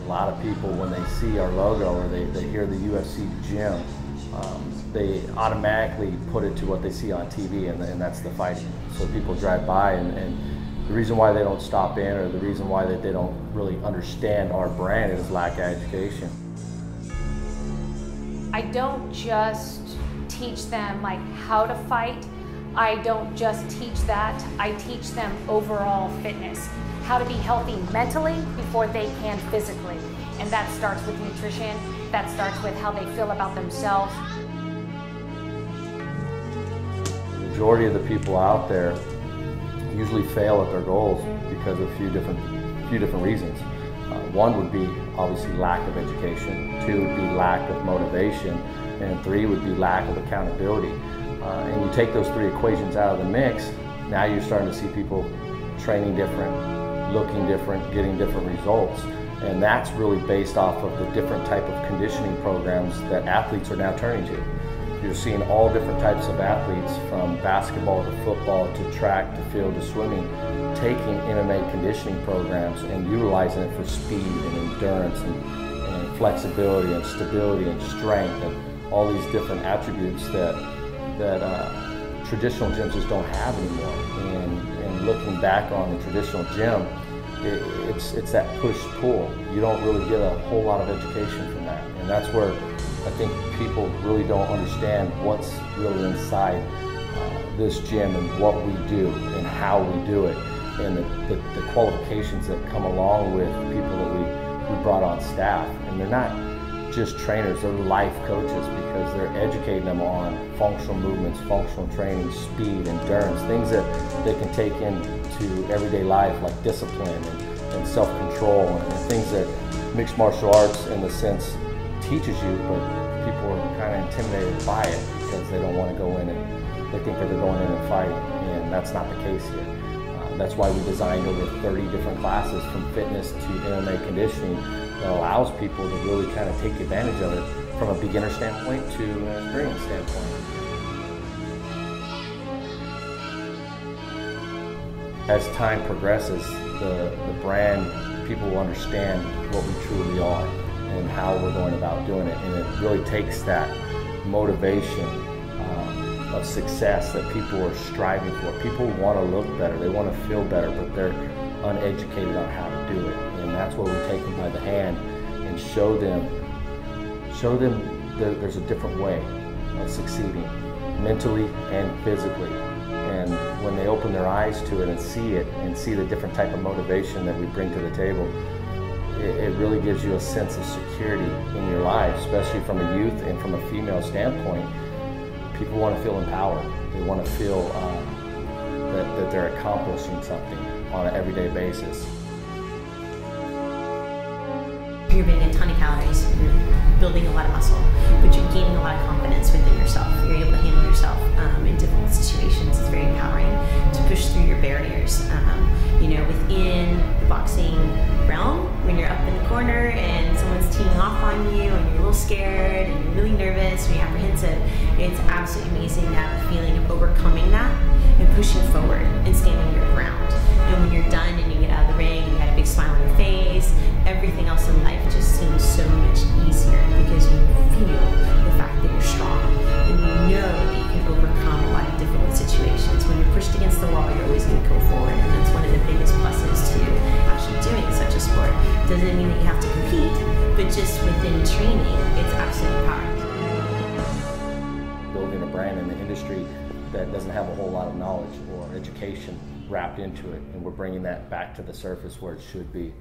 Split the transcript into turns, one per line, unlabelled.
lot of people, when they see our logo or they hear the UFC gym, they automatically put it to what they see on TV, and that's the fighting. So people drive by, and the reason why they don't stop in, or the reason why they don't really understand our brand, is lack of education.
I don't just teach them like how to fight. I don't just teach that. I teach them overall fitness, how to be healthy mentally before they can physically. And that starts with nutrition. That starts with how they feel about themselves.
The majority of the people out there usually fail at their goals because of a few different reasons. One would be obviously lack of education, two would be lack of motivation, and three would be lack of accountability. And you take those three equations out of the mix, now you're starting to see people training different, looking different, getting different results. And that's really based off of the different type of conditioning programs that athletes are now turning to. You're seeing all different types of athletes, from basketball to football to track to field to swimming, taking MMA conditioning programs and utilizing it for speed and endurance and flexibility and stability and strength and all these different attributes that traditional gyms just don't have anymore. And looking back on the traditional gym, it's that push-pull. You don't really get a whole lot of education from that. And that's where I think people really don't understand what's really inside this gym and what we do and how we do it, and the qualifications that come along with people that we brought on staff. And they're not just trainers, they're life coaches, because they're educating them on functional movements, functional training, speed, endurance, things that they can take into everyday life, like discipline and self-control, and things that mixed martial arts in the sense teaches you, but people are kind of intimidated by it because they don't want to go in and they think that they're going in and fighting, and that's not the case here. That's why we designed over 30 different classes, from fitness to MMA conditioning, that allows people to really kind of take advantage of it from a beginner standpoint to an experienced standpoint. As time progresses, the brand, people will understand what we truly are and how we're going about doing it. And it really takes that motivation of success that people are striving for. People want to look better, they want to feel better, but they're uneducated on how to do it. And that's where we take them by the hand and show them that there's a different way of succeeding, mentally and physically. And when they open their eyes to it and see the different type of motivation that we bring to the table, it really gives you a sense of security in your life, especially from a youth and from a female standpoint. People want to feel empowered. They want to feel that they're accomplishing something on an everyday basis.
You're burning a ton of calories, you're building a lot of muscle, but you're gaining a lot of confidence within yourself. You're able to handle yourself in difficult situations. It's very empowering to push through your barriers. Within the boxing realm, when you're up in the corner and someone's teeing off on you and you're a little scared and you're really nervous and you're apprehensive, it's absolutely amazing to have the feeling of overcoming that and pushing forward and standing your ground. And when you're done and you get out of the ring and you got a big smile on your face, everything else in life just seems so much easier because you feel the fact that you're strong and you know that you can overcome a lot of difficult situations. When you're pushed against the wall, you're always going to go forward, and that's one of the biggest pluses to actually doing such a sport. Doesn't mean that you have to compete, but just within training, it's absolutely empowering.
Building a brand in the industry that doesn't have a whole lot of knowledge or education wrapped into it, and we're bringing that back to the surface where it should be.